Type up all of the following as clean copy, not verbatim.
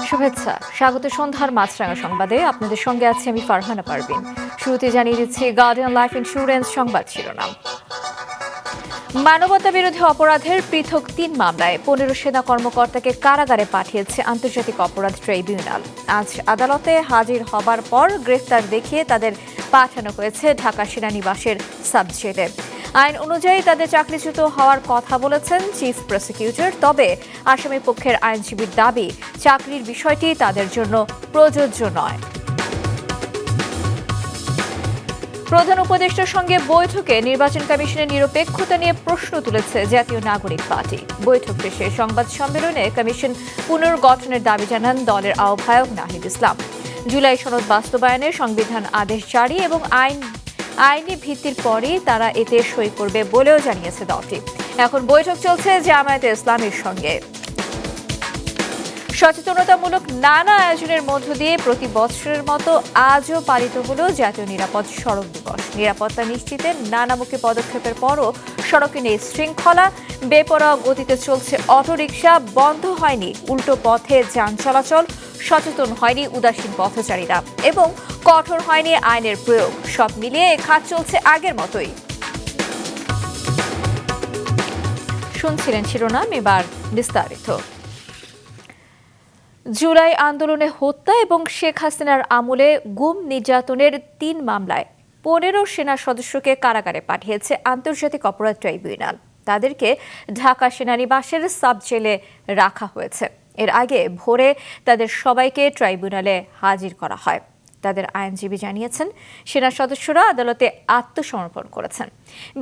শুভেচ্ছা, স্বাগত সন্ধ্যার মাছরাঙা সংবাদে। আপনাদের সঙ্গে আছি আমি ফারহানা পারভিন। শুরুতে জানিয়ে দিচ্ছি গার্ডিয়ান লাইফ ইন্স্যুরেন্স সংবাদ শিরোনাম। মানবতা বিরোধী অপরাধের পৃথক ৩ মামলায় ১৫ সেনা কর্মকর্তাকে কারাগারে পাঠিয়েছে আন্তর্জাতিক অপরাধ ট্রাইব্যুনাল। আজ আদালতে হাজির হবার পর গ্রেফতার দেখিয়ে তাদের পাঠানো হয়েছে ঢাকা সেনানিবাসের সাব জেলে। আইন অনুযায়ী তাদের চাকরিচ্যুত হওয়ার কথা বলেছেন চিফ প্রসিকিউটর। তবে আসামি পক্ষের আইনজীবীর দাবি, চাকরির বিষয়টি তাদের জন্য প্রযোজ্য নয়। প্রধান উপদেষ্টার সঙ্গে বৈঠকে নির্বাচন কমিশনের নিরপেক্ষতা নিয়ে প্রশ্ন তুলেছে জাতীয় নাগরিক পার্টি। বৈঠক শেষে সংবাদ সম্মেলনে কমিশন পুনর্গঠনের দাবি জানান দলের আহ্বায়ক নাহিদ ইসলাম। জুলাই সনদ বাস্তবায়নে সংবিধান আদেশ জারি এবং আইনি ভিত্তির পরই তারা এতে সই করবে বলেও জানিয়েছে দলটি। এখন বৈঠক চলছে জামায়াতে ইসলামীর সঙ্গে। সচেতনতামূলক নানা আয়োজনের মধ্য দিয়ে প্রতি বছরের মতো আজও পালিত হল জাতীয় নিরাপদ সড়ক দিবস। নিরাপত্তা নিশ্চিতে নানামুখী পদক্ষেপের পরও সড়কে নেই শৃঙ্খলা, বেপরোয়া গতিতে চলছে অটোরিকশা, বন্ধ হয়নি উল্টো পথে যান চলাচল, সচেতন হয়নি উদাসীন পথচারীরা এবং কঠোর হয়নি আইনের প্রয়োগ। সব মিলিয়ে খাত চলছে আগের মতোই। শুনছিলেন শিরোনাম, এবার বিস্তারিত। জুলাই আন্দোলনে হত্যা এবং শেখ হাসিনার আমলে গুম নির্যাতনের ৩ মামলায় ১৫ সেনা সদস্যকে কারাগারে পাঠিয়েছে আন্তর্জাতিক অপরাধ ট্রাইব্যুনাল। তাদেরকে ঢাকা সেনানিবাসের সাব জেলে রাখা হয়েছে। এর আগে ভোরে তাদের সবাইকে ট্রাইব্যুনালে হাজির করা হয়। তাদের আইনজীবী জানিয়েছেন, সেনা সদস্যরা আদালতে আত্মসমর্পণ করেছেন।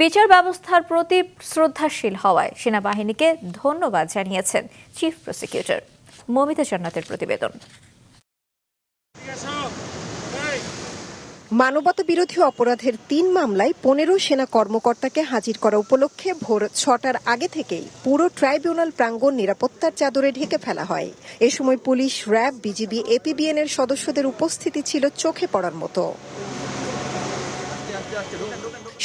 বিচার ব্যবস্থার প্রতি শ্রদ্ধাশীল হওয়ায় সেনাবাহিনীকে ধন্যবাদ জানিয়েছেন চিফ প্রসিকিউটর। মমিতা জান্নাতের প্রতিবেদন। মানবতা বিরোধী অপরাধের ৩ মামলায় ১৫ সেনা কর্মকর্তাকে হাজির করা উপলক্ষে ভোর ৬টার আগে থেকেই পুরো ট্রাইব্যুনাল প্রাঙ্গণ নিরাপত্তার চাদরে ঢেকে ফেলা হয়। এ সময় পুলিশ, র্যাব, বিজিবি, এপিবিএন এর সদস্যদের উপস্থিতি ছিল চোখে পড়ার মতো।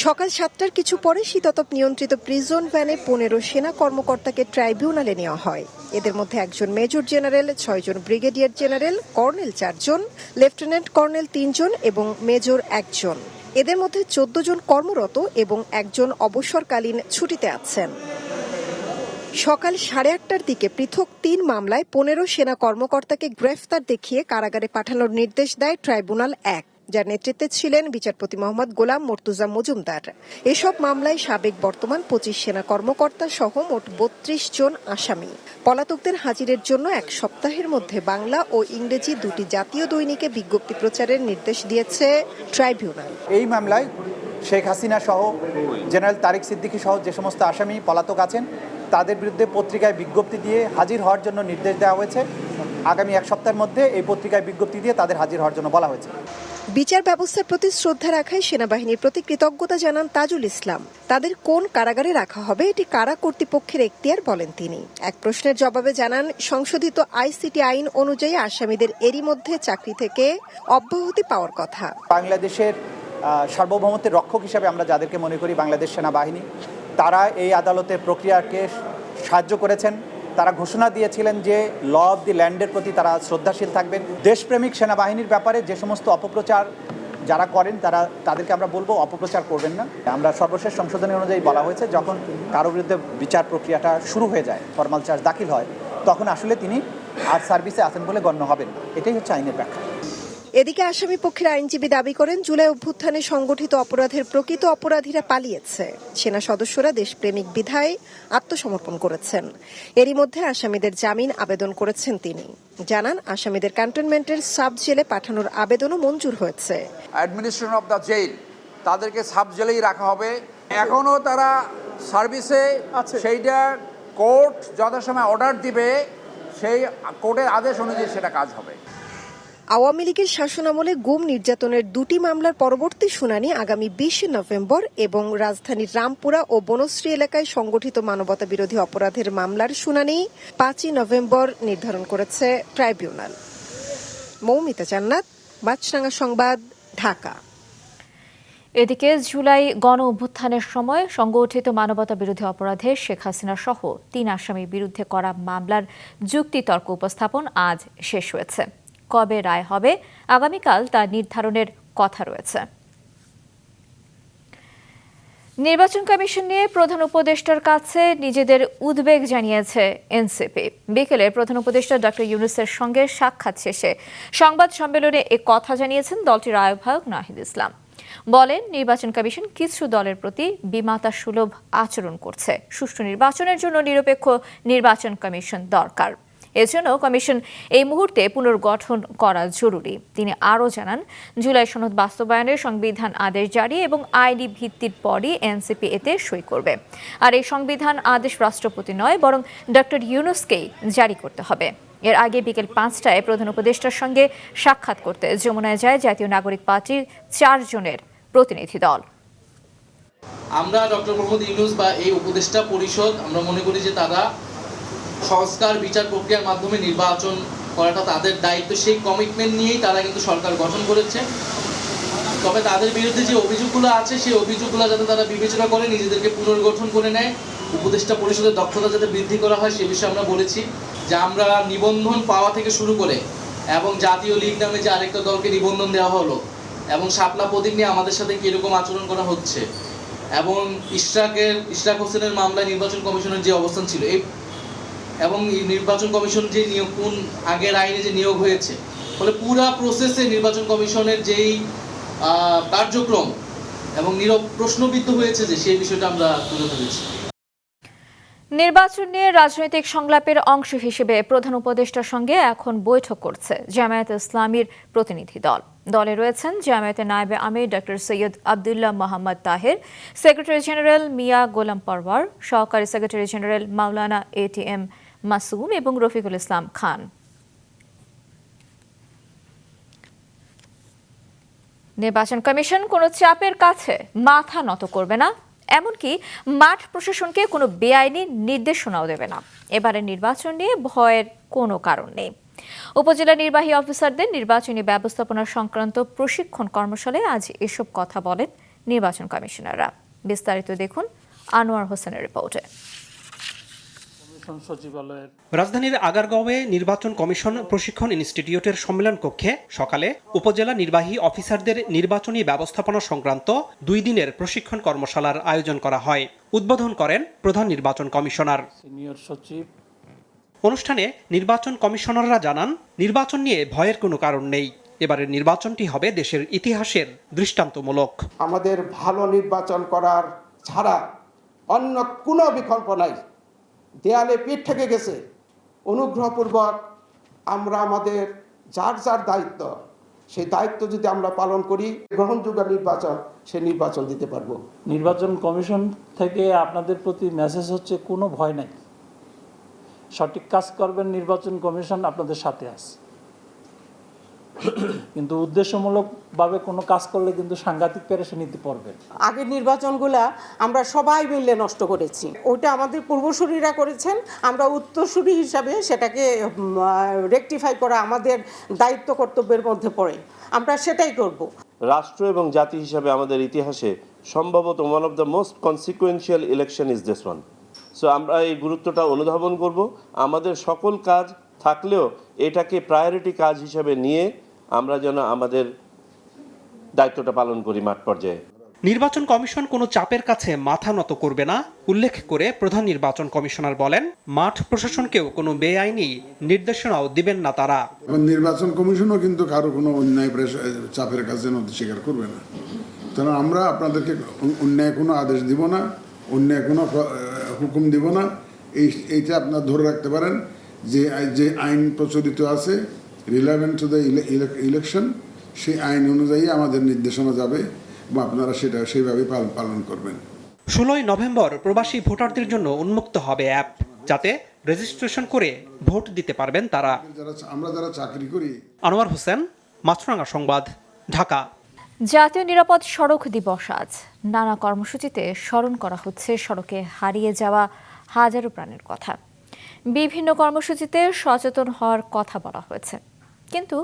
সকাল ৭টার কিছু পরে শীতাতপ নিয়ন্ত্রিত প্রিজন ভ্যানে ১৫ সেনা কর্মকর্তাকে ট্রাইব্যুনালে নেওয়া হয়। এদের মধ্যে একজন মেজর জেনারেল, ৬ জন ব্রিগেডিয়ার জেনারেল, কর্নেল ৪ জন, লেফটেন্যান্ট কর্নেল ৩ জন এবং মেজর ১ জন। এদের মধ্যে ১৪ জন কর্মরত এবং একজন অবসরকালীন ছুটিতে আছেন। সকাল ৮:৩০টার দিকে পৃথক ৩ মামলায় ১৫ সেনা কর্মকর্তাকে গ্রেফতার দেখিয়ে কারাগারে পাঠানোর নির্দেশ দেয় ট্রাইব্যুনাল ১, যার নেতৃত্বে ছিলেন বিচারপতি মোহাম্মদ গোলাম মর্তুজা মজুমদার। এসব মামলায় সাবেক বর্তমান ২৫ সেনা কর্মকর্তা সহ মোট ৩২ জন আসামি। পলাতকদের হাজিরের জন্য ১ সপ্তাহের মধ্যে বাংলা ও ইংরেজি ২টি জাতীয় দৈনিকে বিজ্ঞপ্তি প্রচারের নির্দেশ দিয়েছে ট্রাইব্যুনাল। এই মামলায় শেখ হাসিনা সহ জেনারেল তারিক সিদ্দিকী সহ যে সমস্ত আসামি পলাতক আছেন তাদের বিরুদ্ধে পত্রিকায় বিজ্ঞপ্তি দিয়ে হাজির হওয়ার জন্য নির্দেশ দেওয়া হয়েছে। আগামী ১ সপ্তাহের মধ্যে এই পত্রিকায় বিজ্ঞপ্তি দিয়ে তাদের হাজির হওয়ার জন্য বলা হয়েছে। বিচার ব্যবস্থার প্রতি শ্রদ্ধা রাখায় সেনাবাহিনীর প্রতি কৃতজ্ঞতা জানান তাজুল ইসলাম। তাদের কোন কারাগারে রাখা হবে এটি কারা কর্তৃপক্ষের এখতিয়ার বলেন তিনি। এক প্রশ্নের জবাবে জানান, সংশোধিত আইসিটি আইন অনুযায়ী আসামিদের এরই মধ্যে চাকরি থেকে অব্যাহতি পাওয়ার কথা। বাংলাদেশের সার্বভৌমত্বের রক্ষক হিসেবে আমরা যাদেরকে মনে করি বাংলাদেশ সেনাবাহিনী, তারা এই আদালতের প্রক্রিয়াকে সাহায্য করেছেন। তারা ঘোষণা দিয়েছিলেন যে ল অব দি ল্যান্ডের প্রতি তারা শ্রদ্ধাশীল থাকবেন। দেশপ্রেমিক সেনাবাহিনীর ব্যাপারে যে সমস্ত অপপ্রচার যারা করেন তাদেরকে আমরা বলবো অপপ্রচার করবেন না। আমরা সর্বশেষ সংশোধনী অনুযায়ী বলা হয়েছে, যখন কারোর বিরুদ্ধে বিচার প্রক্রিয়াটা শুরু হয়ে যায়, ফরমাল চার্জ দাখিল হয়, তখন আসলে তিনি আর সার্ভিসে আছেন বলে গণ্য হবেন। এটাই হচ্ছে আইনের ব্যাখ্যা। এদিকে আসামি পক্ষের আইনজীবী দাবি করেন, জুলাই অভ্যুত্থানে সংগঠিত অপরাধের প্রকৃত অপরাধীরা পালিয়েছে। সেনা সদস্যরা দেশপ্রেমিক বিধায় আত্মসমর্পণ করেছেন। এরই মধ্যে আসামিদের জামিন আবেদন করেছেন তিনি। জানান, আসামিদের ক্যান্টনমেন্টের সাব জেলে পাঠানোর আবেদনও মঞ্জুর হয়েছে। অ্যাডমিনিস্ট্রেশন অফ দ্য জেল, তাদেরকে সাব জেলেই রাখা হবে। এখনও তারা সার্ভিসে আছে, সেইটা কোর্ট যথাসময় অর্ডার দিবে, সেই কোর্টের আদেশ অনুযায়ী সেটা কাজ হবে। আওয়ামী লীগের শাসনামলে গুম নির্যাতনের দুটি মামলার পরবর্তী শুনানি আগামী 20 নভেম্বর এবং রাজধানীর রামপুরা ও বনশ্রী এলাকায় সংগঠিত মানবতাবিরোধী অপরাধের মামলার শুনানি 5 নভেম্বর নির্ধারণ করেছে ট্রাইব্যুনাল। মৌমিতা জান্নাত, মাছরাঙা সংবাদ, ঢাকা। এদিকে জুলাই গণ অভ্যুত্থানের সময় সংগঠিত মানবতা বিরোধী অপরাধে শেখ হাসিনা সহ 3 আসামির বিরুদ্ধে করা মামলার যুক্তিতর্ক উপস্থাপন আজ শেষ হয়েছে। কবে রায় হবে আগামীকাল তা নির্ধারণের কথা রয়েছে। নির্বাচন কমিশন নিয়ে প্রধান উপদেষ্টার কাছে নিজেদের উদ্বেগ জানিয়েছে এনসিপি। বিকেলে প্রধান উপদেষ্টা ডক্টর ইউনূসের সঙ্গে সাক্ষাৎ শেষে সংবাদ সম্মেলনে এ কথা জানিয়েছেন দলটির আহ্বায়ক নাহিদ ইসলাম। বলেন, নির্বাচন কমিশন কিছু দলের প্রতি বিমাতা সুলভ আচরণ করছে। সুষ্ঠু নির্বাচনের জন্য নিরপেক্ষ নির্বাচন কমিশন দরকার। এজন্য কমিশন এই মুহূর্তে পুনর্গঠন করা জরুরি। তিনি আরও জানান, জুলাই সনদ বাস্তবায়নের সংবিধান আদেশ জারি এবং আইনি ভিত্তির পরই এনসিপি এতে সই করবে। আর এই সংবিধান আদেশ রাষ্ট্রপতি নয়, বরং ডক্টর ইউনূসকেই জারি করতে হবে। এর আগে বিকেল 5টায় প্রধান উপদেষ্টার সঙ্গে সাক্ষাৎ করতে যমুনায় যায় জাতীয় নাগরিক পার্টির 4 জনের প্রতিনিধি দল। আমরা ডক্টর মোহাম্মদ ইউনূস বা এই উপদেষ্টা পরিষদ আমরা মনে করি যে তারা সংস্কার বিচার প্রক্রিয়ার মাধ্যমে নির্বাচন করাটা তাদের দায়িত্ব। সেই কমিটমেন্ট নিয়েই তারা কিন্তু সরকার গঠন করেছে। তবে তাদের বিরুদ্ধে যে অভিযোগগুলো আছে সেই অভিযোগগুলো যাতে তারা বিবেচনা করে নিজেদেরকে পুনর্গঠন করে নেয়, উপদেষ্টা পরিষদের দক্ষতা যাতে বৃদ্ধি করা হয় সে বিষয়ে আমরা বলেছি যে আমরা নিবন্ধন পাওয়া থেকে শুরু করে এবং জাতীয় লীগ নামে যে আরেকটা দলকে নিবন্ধন দেওয়া হলো এবং শাপলা প্রতীক নিয়ে আমাদের সাথে কীরকম আচরণ করা হচ্ছে এবং ইশরাক হোসেনের মামলায় নির্বাচন কমিশনের যে অবস্থান ছিল এবং নির্বাচন কমিশন যে নিয়োগ কোন আগের আইনে যে নিয়োগ হয়েছে, ফলে পুরা প্রসেসে নির্বাচন কমিশনের যেই কার্যক্রম এবং প্রশ্নবিদ্ধ হয়েছে যে সেই বিষয়টা আমরা তুলে ধরেছি। নির্বাচন নিয়ে রাজনৈতিক সংলাপের অংশ হিসেবে প্রধান উপদেষ্টার সঙ্গে এখন বৈঠক করছে জামায়াতে ইসলামীর প্রতিনিধি দল। দলে রয়েছেন জামায়াতের নায়েবে আমির doctor Syed Abdullah Mohammad Taher, secretary general Mia Golam Parwar, সহকারী secretary general Maulana ATM Masum এবং রফিকুল ইসলাম খান। নির্বাচন কমিশন কোনো চাপের কাছে মাথা নত করবে না, এমনকি মাঠ প্রশাসনকে কোনো বেআইনি নির্দেশনাও দেবে না। এবারে নির্বাচন নিয়ে ভয়ের কোনো কারণ নেই। উপজেলা নির্বাহী অফিসারদের নির্বাচনী ব্যবস্থাপনা সংক্রান্ত প্রশিক্ষণ কর্মশালায় আজ এসব কথা বলেন নির্বাচন কমিশনাররা। বিস্তারিত দেখুন আনোয়ার হোসেনের রিপোর্টে। রাজধানীর আগারগাঁওয়ে নির্বাচন কমিশন প্রশিক্ষণ ইনস্টিটিউটের সম্মেলন কক্ষে সকালে উপজেলা নির্বাহী অফিসারদের নির্বাচনী ব্যবস্থাপনা সংক্রান্ত 2 দিনের প্রশিক্ষণ কর্মশালার আয়োজন করা হয়। উদ্বোধন করেন প্রধান নির্বাচন কমিশনার। অনুষ্ঠানে নির্বাচন কমিশনাররা জানান, নির্বাচন নিয়ে ভয়ের কোনো কারণ নেই। এবারের নির্বাচনটি হবে দেশের ইতিহাসের দৃষ্টান্তমূলক। আমাদের ভালো নির্বাচন করার ছাড়া অন্য কোনো বিকল্প নাই। দেয়ালে পিঠ থেকে গেছে। অনুগ্রহপূর্বক আমরা আমাদের যার যার দায়িত্ব, সেই দায়িত্ব যদি আমরা পালন করি, গ্রহণযোগ্য নির্বাচন, সেই নির্বাচন দিতে পারবো। নির্বাচন কমিশন থেকে আপনাদের প্রতি মেসেজ হচ্ছে, কোনো ভয় নাই, সঠিক কাজ করবেন, নির্বাচন কমিশন আপনাদের সাথে আছে। কিন্তু উদ্দেশ্যমূলকভাবে কোনো কাজ করলে কিন্তু সাংঘাতিক পেরেশানিতে পড়বেন। আগের নির্বাচনগুলা আমরা সবাই মিলে নষ্ট করেছি, ওইটা আমাদের পূর্বসূরীরা করেছেন। আমরা উত্তরসূরি হিসাবে সেটাকে রেকটিফাই করা আমাদের দায়িত্ব কর্তব্যের মধ্যে পড়ে, আমরা সেটাই করব। রাষ্ট্র এবং জাতি হিসাবে আমাদের ইতিহাসে সম্ভবত one of the most consequential election is this one. So আমরা এই গুরুত্বটা অনুধাবন করব। আমাদের সকল কাজ থাকলেও এটাকে প্রায়োরিটি কাজ হিসাবে নিয়ে আমরা যেন আমাদের দায়িত্বটা পালন করি মাঠ পর্যায়ে। নির্বাচন কমিশন কোনো চাপের কাছে মাথা নত করবে না উল্লেখ করে প্রধান নির্বাচন কমিশনার বলেন, মাঠ প্রশাসনকেও কোনো বেআইনি নির্দেশনাও দিবেন না তারা। নির্বাচন কমিশনও কিন্তু কারো কোনো অন্যায় চাপের কাছে নতি স্বীকার করবে না। কারণ আমরা আপনাদেরকে অন্যায় কোনো আদেশ দিব না, অন্যায় কোনো হুকুম দিব না। এইটা আপনারা ধরে রাখতে পারেন যে আইন প্রচলিত আছে রিলেভেন্ট টু দ্য ইলেকশন, সেই আইন অনুযায়ী আমাদের নির্দেশনা যাবে এবং আপনারা সেটা সেইভাবে পালন করবেন। 16 নভেম্বর প্রবাসী ভোটারদের জন্য উন্মুক্ত হবে অ্যাপ, যাতে রেজিস্ট্রেশন করে ভোট দিতে পারবেন তারা। আমরা যারা চাকরি করি। আনোয়ার হোসেন, মাছরাঙা সংবাদ, ঢাকা। জাতীয় নিরাপদ সড়ক দিবস আজ। নানা কর্মসূচিতে স্মরণ করা হচ্ছে সড়কে হারিয়ে যাওয়া হাজারো প্রাণের কথা। বিভিন্ন কর্মসূচিতে সচেতন হওয়ার কথা বলা হয়েছে, কিন্তু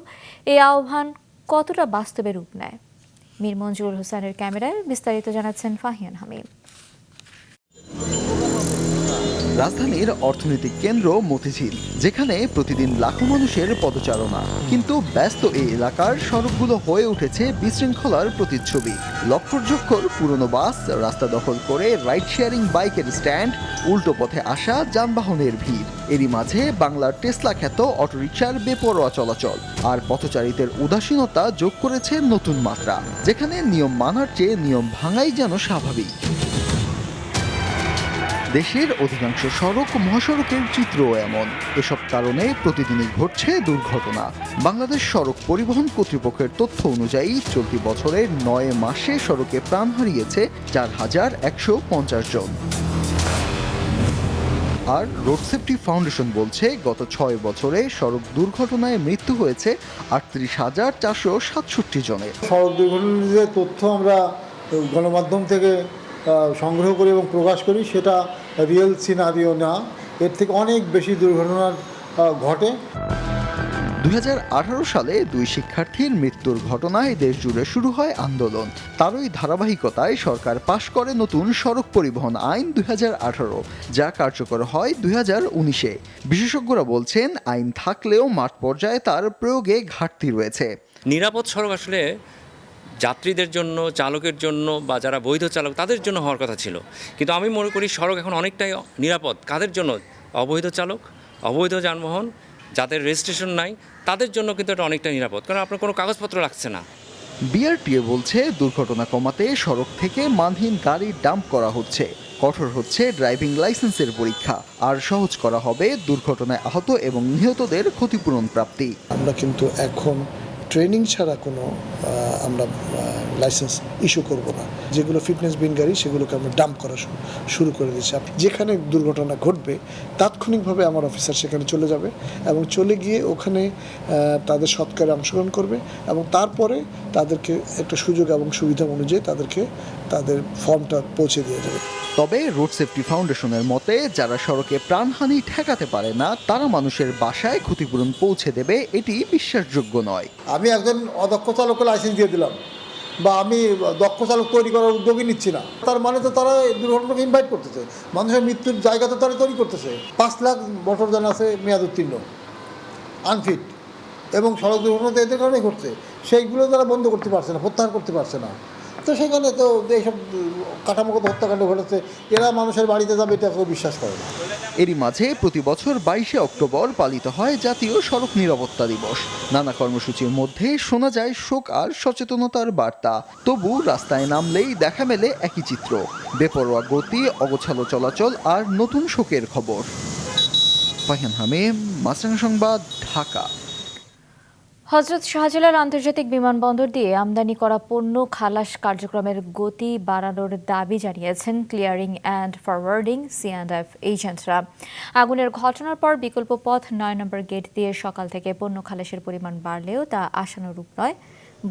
এই আহ্বান কতটা বাস্তবে রূপ নেয়? মীর মঞ্জুরুল হোসেনের ক্যামেরায় বিস্তারিত জানাচ্ছেন ফাহিয়ান হামিম। রাজধানীর অর্থনৈতিক কেন্দ্র মতিঝিল, যেখানে প্রতিদিন লাখো মানুষের পদচারণা, কিন্তু ব্যস্ত এই এলাকার সড়কগুলো হয়ে উঠেছে বিশৃঙ্খলার প্রতিচ্ছবি। লক্ষর পুরনো বাস রাস্তা দখল করে রাইড শেয়ারিং বাইকের স্ট্যান্ড, উল্টো পথে আসা যানবাহনের ভিড়। এরই মাঝে বাংলার টেসলা খ্যাত অটোরিকশার বেপরোয়া চলাচল আর পথচারীদের উদাসীনতা যোগ করেছে নতুন মাত্রা, যেখানে নিয়ম মানার চেয়ে নিয়ম ভাঙাই যেন স্বাভাবিক। দেশের অধিকাংশ সড়ক মহাসড়কের চিত্রও এমন। এসব কারণে প্রতিদিনই ঘটছে দুর্ঘটনা। বাংলাদেশ সড়ক পরিবহন কর্তৃপক্ষের তথ্য অনুযায়ী চলতি বছরের 9 মাসে সড়কে প্রাণ হারিয়েছে 4,150 জন। আর রোড সেফটি ফাউন্ডেশন বলছে, গত 6 বছরে সড়ক দুর্ঘটনায় মৃত্যু হয়েছে 38,467 জনের। সড়ক দুর্ঘটনার যে তথ্য আমরা গণমাধ্যম থেকে সংগ্রহ করি এবং প্রকাশ করি, সেটা রিয়েল সিনারিও না, এর থেকে অনেক বেশি দুর্ঘটনা ঘটে। 2018 সালে 2 শিক্ষার্থীর মৃত্যুর ঘটনায় দেশ জুড়ে শুরু হয় আন্দোলন। তারই ধারাবাহিকতায় সরকার পাশ করে নতুন সড়ক পরিবহন আইন 2018, যা কার্যকর হয় 2019-এ। বিশেষজ্ঞরা বলছেন, আইন থাকলেও মাঠ পর্যায়ে তার প্রয়োগে ঘাটতি রয়েছে। নিরাপদ সড়ক আসলে যাত্রীদের জন্য, চালকের জন্য বা যারা বৈধ চালক তাদের জন্য হওয়ার কথা ছিল, কিন্তু আমি মনে করি সড়ক এখন অনেকটাই নিরাপদ কাদের জন্য? অবৈধ চালক, অবৈধ যানবাহন, যাদের রেজিস্ট্রেশন নাই, তাদের জন্য কিন্তু এটা অনেকটা নিরাপদ, কারণ আপনার কোনো কাগজপত্র লাগছে না। বিআরটিএ বলছে, দুর্ঘটনা কমাতে সড়ক থেকে মানহীন গাড়ি ডাম্প করা হচ্ছে, কঠোর হচ্ছে ড্রাইভিং লাইসেন্সের পরীক্ষা, আর সহজ করা হবে দুর্ঘটনায় আহত এবং নিহতদের ক্ষতিপূরণ প্রাপ্তি। আমরা কিন্তু এখন ট্রেনিং ছাড়া কোনো আমরা লাইসেন্স ইস্যু করব না। যেগুলো ফিটনেসবিহীন গাড়ি, সেগুলোকে আমরা ডাম্প করা শুরু করে দিচ্ছি। যেখানে দুর্ঘটনা ঘটবে তাৎক্ষণিকভাবে আমার অফিসার সেখানে চলে যাবে এবং চলে গিয়ে ওখানে তাদের সৎকারে অংশগ্রহণ করবে এবং তারপরে তাদেরকে একটা সুযোগ এবং সুবিধা অনুযায়ী তাদেরকে তাদের ফর্মটা পৌঁছে দিয়ে যাবে। তবে রোড সেফটি ফাউন্ডেশনের মতে, যারা সড়কে প্রাণহানি ঠেকাতে পারে না, তারা মানুষের বাসায় ক্ষতিপূরণ পৌঁছে দেবে, এটি বিশ্বাসযোগ্য নয়। আমি একজন অদক্ষ চালকের লাইসেন্স দিয়ে দিলাম বা আমি দক্ষ চালক তৈরি করার উদ্যোগই নিচ্ছি না, তার মানে তো তারা দুর্ঘটনাকে ইনভাইট করতেছে, মানুষের মৃত্যুর জায়গা তো তারা তৈরি করতেছে। 5 লাখ মোটরযান আছে মেয়াদ উত্তীর্ণ, আনফিট, এবং সড়ক দুর্ঘটনা তো এদের কারণেই ঘটছে। সেইগুলো তারা বন্ধ করতে পারছে না, প্রত্যাহার করতে পারছে না। তো সেখানে তো এইসব কাঠামোগত হত্যাকাণ্ড ঘটেছে, এরা মানুষের বাড়িতে যাবে এটা কেউ বিশ্বাস করে না। এরই মাঝে প্রতি বছর 22শে অক্টোবর পালিত হয় জাতীয় সড়ক নিরাপত্তা দিবস। নানা কর্মসূচির মধ্যে শোনা যায় শোক আর সচেতনতার বার্তা। তবু রাস্তায় নামলেই দেখা মেলে একই চিত্র, বেপরোয়া গতি, অগোছালো চলাচল আর নতুন শোকের খবর। ফাহিয়ান হামিম, মাছরাঙা সংবাদ, ঢাকা। হযরত শাহজালাল আন্তর্জাতিক বিমানবন্দর দিয়ে আমদানি করা পণ্য খালাস কার্যক্রমের গতি বাড়ানোর দাবি জানিয়েছেন ক্লিয়ারিং অ্যান্ড ফরওয়ার্ডিং C&F এজেন্টরা। আগুনের ঘটনার পর বিকল্প পথ 9 নম্বর গেট দিয়ে সকাল থেকে পণ্য খালাসের পরিমাণ বাড়লেও তা আশানুরূপ নয়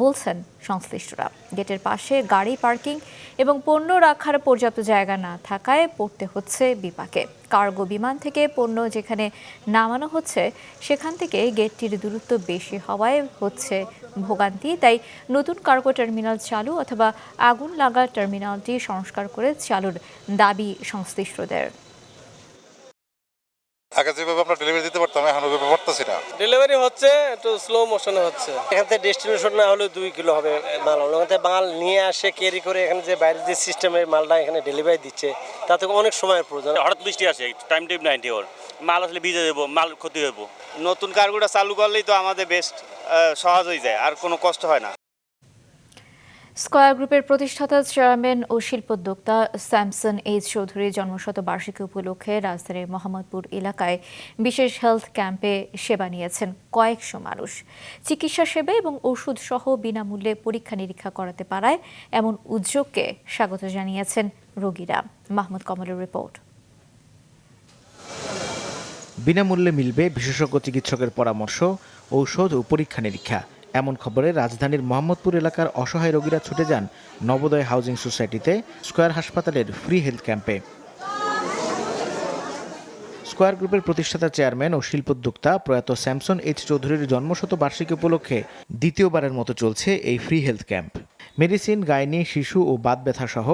বলছেন সংশ্লিষ্টরা। গেটের পাশে গাড়ি পার্কিং এবং পণ্য রাখার পর্যাপ্ত জায়গা না থাকায় পড়তে হচ্ছে বিপাকে। কার্গো বিমান থেকে পণ্য যেখানে নামানো হচ্ছে সেখান থেকে গেটটির দূরত্ব বেশি হওয়ায় হচ্ছে ভোগান্তি। তাই নতুন কার্গো টার্মিনাল চালু অথবা আগুন লাগা টার্মিনালটি সংস্কার করে চালুর দাবি সংশ্লিষ্টদের। আগে যেভাবে আমরা ডেলিভারি দিতে পারতাম, এখন ওইভাবে পারতেছি না। ডেলিভারি হচ্ছে একটু স্লো মোশনে হচ্ছে। এখান থেকে ডেস্টিনেশন না হলে 2 কিলো হবে মাল। ওখান থেকে মাল নিয়ে আসে ক্যারি করে এখানে যে বাইরের যে সিস্টেমের মালটা এখানে ডেলিভারি দিচ্ছে, তাতে অনেক সময়ের প্রয়োজন। হঠাৎ বৃষ্টি আসে, টাইম 90 ওর মাল আসলে ভিজে যাবো, মাল ক্ষতি হইব। নতুন কার্গোটা চালু করলেই তো আমাদের বেস্ট সহজ হয়ে যায়, আর কোনো কষ্ট হয় না। স্কয়ার গ্রুপের প্রতিষ্ঠাতা চেয়ারম্যান ও শিল্পোদ্যোক্তা স্যামসন এইচ চৌধুরীর জন্মশতবার্ষিকী উপলক্ষে রাজধানীর মোহাম্মদপুর এলাকায় বিশেষ হেলথ ক্যাম্পে সেবা নিয়েছেন কয়েকশো মানুষ। চিকিৎসা সেবা এবং ওষুধ সহ বিনামূল্যে পরীক্ষা নিরীক্ষা করাতে পারায় এমন উদ্যোগকে স্বাগত জানিয়েছেন রোগীরা। মাহমুদ কমলের রিপোর্ট। বিনামূল্যে মিলবে বিশেষজ্ঞ চিকিৎসকের পরামর্শ, ঔষধ ও পরীক্ষা নিরীক্ষা। এমন খবরে রাজধানীর মোহাম্মদপুর এলাকার অসহায় রোগীরা ছুটে যান নবোদয় হাউজিং সোসাইটিতে স্কয়ার হাসপাতালের ফ্রি হেলথ ক্যাম্পে। স্কয়ার গ্রুপের প্রতিষ্ঠাতা চেয়ারম্যান ও শিল্পোদ্যোক্তা প্রয়াত স্যামসন এইচ চৌধুরীর জন্মশতবার্ষিকী উপলক্ষে দ্বিতীয়বারের মতো চলছে এই free health camp. Medicine, gynae, শিশু ও বাত ব্যথা সহ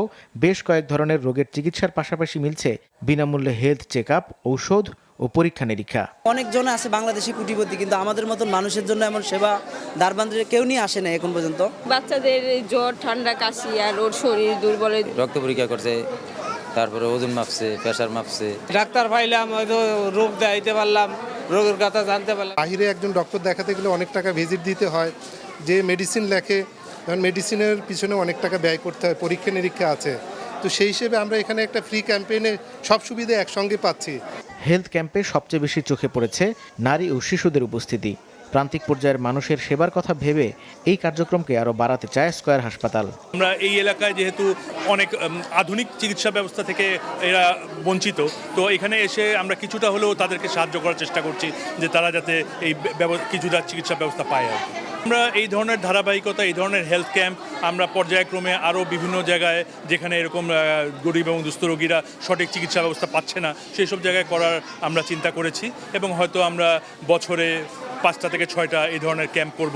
বেশ কয়েক ধরনের রোগের চিকিৎসার পাশাপাশি মিলছে বিনামূল্যে হেলথ চেক আপ, ঔষধ ও পরীক্ষা নিরীক্ষা। অনেকজন আছে বাংলাদেশি কোটিপতি, কিন্তু আমাদের মতন মানুষের জন্য এমন সেবা ধারবান্ধে কেউ নিয়ে আসে না এখন পর্যন্ত। বাচ্চাদের জ্বর, ঠান্ডা, কাশি আর ওর শরীর দুর্বল, রক্ত পরীক্ষা করছে, তারপরে ওজন মাপছে, প্রেশার মাপছে। ডাক্তার পাইলাম, হয়তো রোগ দেখাইতে পারলাম, রোগের কথা জানতে পারলাম। বাইরে একজন ডক্টর দেখাতে গেলে অনেক টাকা ভিজিট দিতে হয়, যে মেডিসিন লেখে, কারণ মেডিসিনের পিছনে অনেক টাকা ব্যয় করতে হয়, পরীক্ষা নিরীক্ষা আছে। তো সেই হিসেবে আমরা এখানে একটা ফ্রি ক্যাম্পেইনে সব সুবিধা একসঙ্গে পাচ্ছি। হেলথ ক্যাম্পে সবচেয়ে বেশি চোখে পড়েছে নারী ও শিশুদের উপস্থিতি। প্রান্তিক পর্যায়ের মানুষের সেবার কথা ভেবে এই কার্যক্রমকে আরও বাড়াতে চায় স্কয়ার হাসপাতাল। আমরা এই এলাকায় যেহেতু অনেক আধুনিক চিকিৎসা ব্যবস্থা থেকে এরা বঞ্চিত, তো এখানে এসে আমরা কিছুটা হলেও তাদেরকে সাহায্য করার চেষ্টা করছি, যে তারা যাতে এই কিছুটা চিকিৎসা ব্যবস্থা পায়। আমরা এই ধরনের ধারাবাহিকতা, এই ধরনের হেলথ ক্যাম্প আমরা পর্যায়ক্রমে আরও বিভিন্ন জায়গায়, যেখানে এরকম গরিব এবং দুস্থ রোগীরা সঠিক চিকিৎসা ব্যবস্থা পাচ্ছে না, সেই সব জায়গায় করার আমরা চিন্তা করেছি। এবং হয়তো আমরা বছরে 5টা থেকে 6টা এই ধরনের ক্যাম্প করব,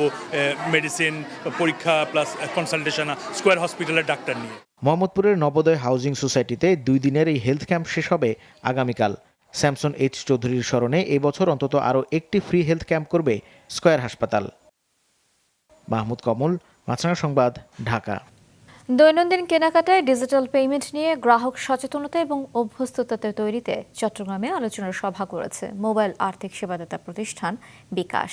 মেডিসিন, পরীক্ষা প্লাস কনসালটেশন স্কয়ার হসপিটালের ডাক্তার নিয়ে। মোহাম্মদপুরের নবোদয় হাউজিং সোসাইটিতে 2 দিনের এই হেলথ ক্যাম্প শেষ হবে আগামীকাল। স্যামসন এইচ চৌধুরীর স্মরণে এবছর অন্তত আরও একটি ফ্রি হেলথ ক্যাম্প করবে স্কয়ার হাসপাতাল। মাহমুদ কমল, মাছরাঙা সংবাদ, ঢাকা। দৈনন্দিন কেনাকাটায় ডিজিটাল পেমেন্ট নিয়ে গ্রাহক সচেতনতা এবং অভ্যস্ততা তৈরিতে চট্টগ্রামে আলোচনার সভা করেছে মোবাইল আর্থিক সেবাদাতা প্রতিষ্ঠান বিকাশ।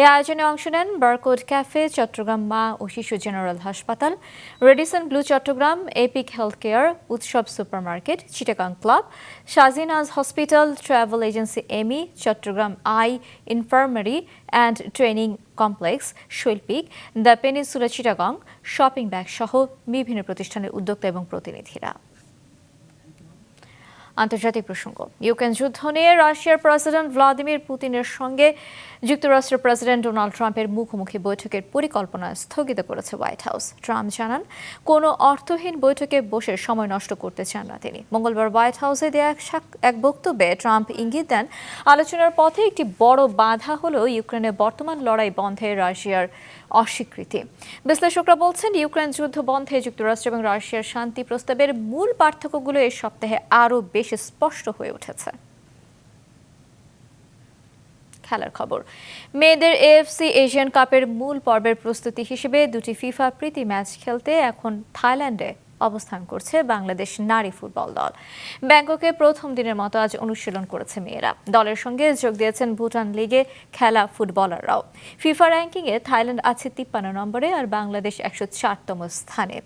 এই আয়োজনে অংশ নেন বারকোড ক্যাফে, চট্টগ্রাম মা ও শিশু জেনারেল হাসপাতাল, Radisson Blu Chattogram, epic health care, Utsab supermarket, Chittagong club, Shajinaz hospital, travel agency এমি, Chattogram eye infirmary and training complex, Shoilpik, the Peninsula Chittagong, shopping bag সহ বিভিন্ন প্রতিষ্ঠানের উদ্যোক্তা এবং প্রতিনিধিরা। আন্তর্জাতিক প্রসঙ্গ। ইউক্রেন যুদ্ধ নিয়ে রাশিয়ার প্রেসিডেন্ট ভ্লাদিমির পুতিনের সঙ্গে যুক্তরাষ্ট্রের প্রেসিডেন্ট ডোনাল্ড ট্রাম্পের মুখোমুখি বৈঠকের পরিকল্পনা স্থগিত করেছে হোয়াইট হাউস। ট্রাম্প জানান, কোনো অর্থহীন বৈঠকে বসে সময় নষ্ট করতে চান না তিনি। মঙ্গলবার হোয়াইট হাউসে দেয়া এক বক্তব্যে ট্রাম্প ইঙ্গিত দেন, আলোচনার পথে একটি বড় বাধা হলো ইউক্রেনের বর্তমান লড়াই বন্ধে রাশিয়ার অস্বীকৃতি। বিশ্লেষকরা বলছেন, ইউক্রেন যুদ্ধ বন্ধে যুক্তরাষ্ট্র এবং রাশিয়ার শান্তি প্রস্তাবের মূল পার্থক্যগুলো এই সপ্তাহে আরও বেশি স্পষ্ট হয়ে উঠেছে। খেলার খবর। মেয়েদের এএফসি এশিয়ান কাপের মূল পর্বের প্রস্তুতি হিসেবে 2টি ফিফা প্রীতি ম্যাচ খেলতে এখন থাইল্যান্ডে অবস্থান করছে বাংলাদেশ নারী ফুটবল দল। ব্যাংককে প্রথম দিনের মতো আজ অনুশীলন করেছে মেয়েরা। দলের সঙ্গে যোগ দিয়েছেন ভুটান লিগে খেলা ফুটবলাররাও। ফিফা র্যাঙ্কিংয়ে থাইল্যান্ড আছে 53 নম্বরে আর বাংলাদেশ 104তম স্থানে।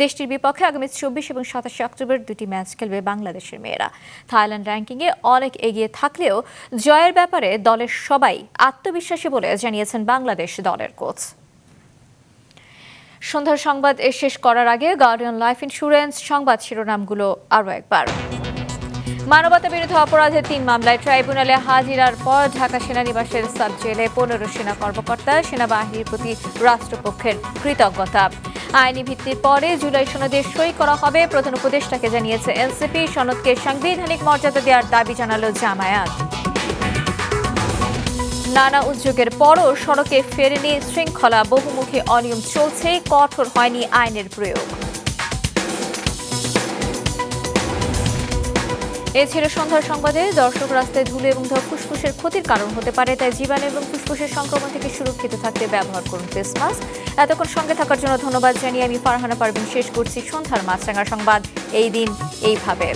দেশটির বিপক্ষে আগামী 24 এবং 27 অক্টোবর 2টি ম্যাচ খেলবে বাংলাদেশের মেয়েরা। থাইল্যান্ড র্যাঙ্কিংয়ে অনেক এগিয়ে থাকলেও জয়ের ব্যাপারে দলের সবাই আত্মবিশ্বাসী বলে জানিয়েছেন বাংলাদেশ দলের কোচ। সন্ধ্যার সংবাদ শেষ করার আগে গার্ডিয়ান লাইফ ইন্স্যুরেন্স সংবাদ শিরোনামগুলো আরও একবার। মানবতা বিরোধী অপরাধের 3 মামলায় ট্রাইব্যুনালে হাজিরার পর ঢাকা সেনানিবাসের সাব জেলে 15 সেনা কর্মকর্তা, সেনাবাহিনীর প্রতি রাষ্ট্রপক্ষের কৃতজ্ঞতা। আইনি ভিত্তির পরে জুলাই সনদে সই করা হবে, প্রধান উপদেষ্টাকে জানিয়েছে এনসিপি। সনদকে সাংবিধানিক মর্যাদা দেওয়ার দাবি জানালো জামায়াত। নানা উদ্যোগের পরও সড়কে ফেরেনি শৃঙ্খলা, বহুমুখী অনিয়ম চলছে, কঠোর হয়নি আইনের প্রয়োগ। এ ছিল সন্ধ্যার সংবাদে। দর্শক, রাস্তায় ধুলো এবং ফুসফুসের ক্ষতির কারণ হতে পারে, তাই জীবাণু এবং ফুসফুসের সংক্রমণ থেকে সুরক্ষিত থাকতে ব্যবহার করুন ফেস মাস্ক। এতক্ষণ সঙ্গে থাকার জন্য ধন্যবাদ জানিয়ে আমি ফারহানা পারভিন শেষ করছি সন্ধ্যার মাছরাঙা সংবাদ। এই দিন এইভাবে।